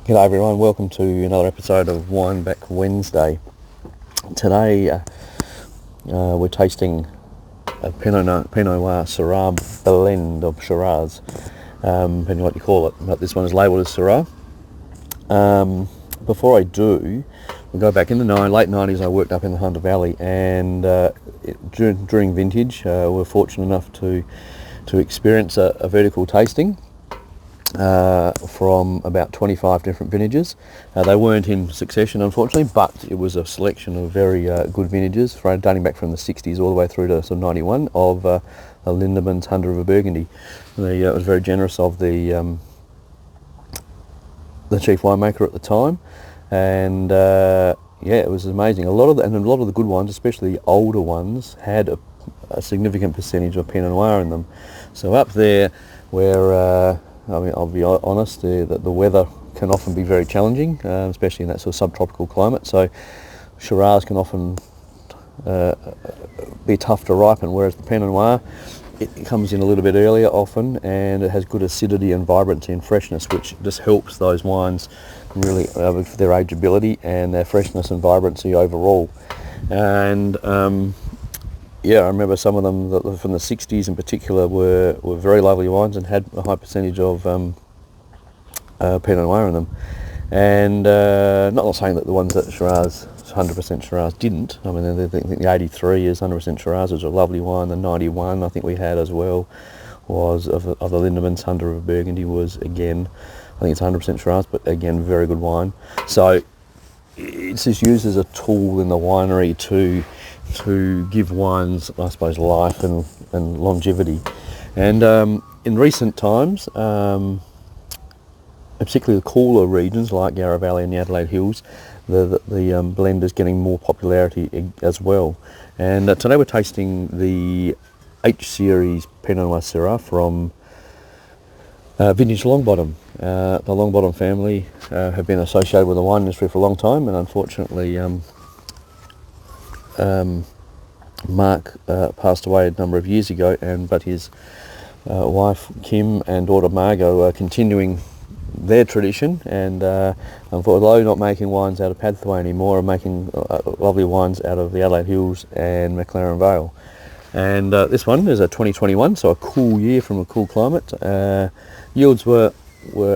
G'day everyone, welcome to another episode of Wine Back Wednesday. Today we're tasting a Pinot Noir Syrah blend of Shiraz, depending on what you call it, but this one is labelled as Syrah. Before I do, we'll go back in the late 90s. I worked up in the Hunter Valley, and during vintage we were fortunate enough to experience a vertical tasting from about 25 different vintages. They weren't in succession, unfortunately, but it was a selection of very good vintages dating back from the 60s all the way through to sort of 91 of Lindemann's 100 of a Burgundy. It was very generous of the chief winemaker at the time, and it was amazing. A lot of the good ones, especially the older ones, had a significant percentage of Pinot Noir in them. So up there where I'll be honest, the weather can often be very challenging, especially in that sort of subtropical climate. So Shiraz can often be tough to ripen, whereas the Pinot Noir, it comes in a little bit earlier often, and it has good acidity and vibrancy and freshness, which just helps those wines really with their ageability and their freshness and vibrancy overall. And I remember some of them from the 60s in particular were very lovely wines and had a high percentage of Pinot Noir in them. And not saying that the ones that Shiraz, 100% Shiraz didn't. I mean, I think the 83 is 100% Shiraz, was a lovely wine. The 91 I think we had as well was of the Lindemann's 100 of Burgundy was, again, I think it's 100% Shiraz, but again, very good wine. So it's just used as a tool in the winery to give wines, I suppose, life and longevity. And in recent times, particularly the cooler regions like Yarra Valley and the Adelaide Hills, the blend is getting more popularity as well. And today we're tasting the H Series Pinot Noir Syrah from vintage Longbottom. The Longbottom family have been associated with the wine industry for a long time, and unfortunately Mark passed away a number of years ago, but his wife Kim and daughter Margot are continuing their tradition, and although not making wines out of Padthaway anymore, are making lovely wines out of the Adelaide Hills and McLaren Vale. And this one is a 2021, so a cool year from a cool climate. Yields were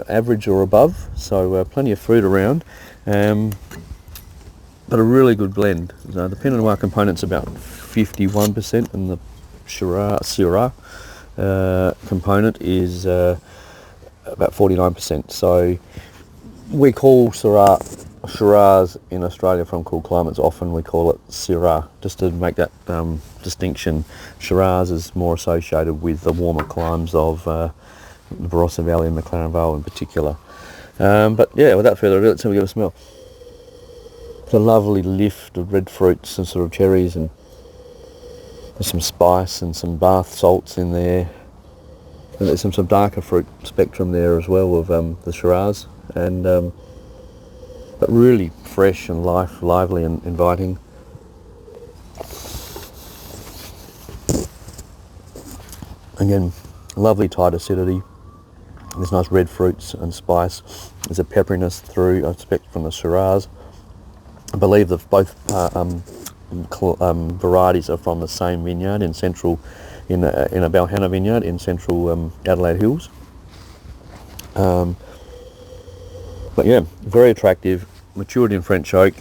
average or above, so plenty of fruit around, but a really good blend. The Pinot Noir component's about 51%, and the Syrah component is about 49%. So we call Shiraz in Australia from cool climates, often we call it Syrah, just to make that distinction. Shiraz is more associated with the warmer climes of the Barossa Valley and McLaren Vale in particular. But yeah, without further ado, let's have a give it a smell. It's a lovely lift of red fruits and sort of cherries, and there's some spice and some bath salts in there. And there's some darker fruit spectrum there as well of the Shiraz, and but really fresh and lively and inviting. Again, lovely tight acidity. There's nice red fruits and spice. There's a pepperiness through, I expect, from the Shiraz. I believe that both varieties are from the same vineyard in a Balhana vineyard in central Adelaide Hills. But yeah, very attractive, matured in French oak.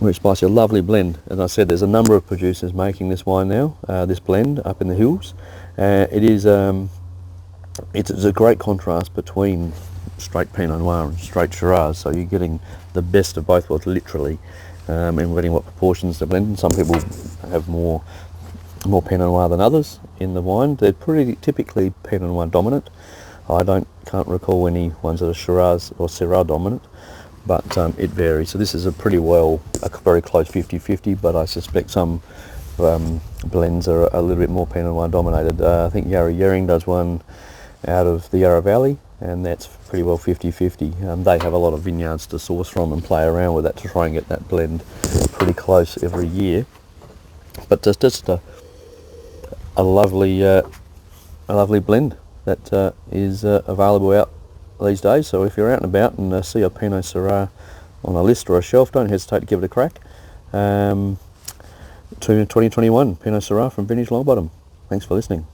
Very spicy, a lovely blend. As I said, there's a number of producers making this wine now, this blend up in the hills. It's a great contrast between straight Pinot Noir and straight Shiraz, so you're getting the best of both worlds, literally, and we're getting what proportions to blend. Some people have more Pinot Noir than others in the wine. They're pretty typically Pinot Noir dominant. I can't recall any ones that are Shiraz or Syrah dominant, but it varies. So this is a very close 50-50, but I suspect some blends are a little bit more Pinot Noir dominated. I think Yarra Yering does one out of the Yarra Valley, and that's pretty well 50-50. They have a lot of vineyards to source from and play around with that to try and get that blend pretty close every year. But just a lovely blend. that is available out these days. So if you're out and about and see a Pinot Syrah on a list or a shelf, don't hesitate to give it a crack. To 2021 Pinot Syrah from Vintage Longbottom. Thanks for listening.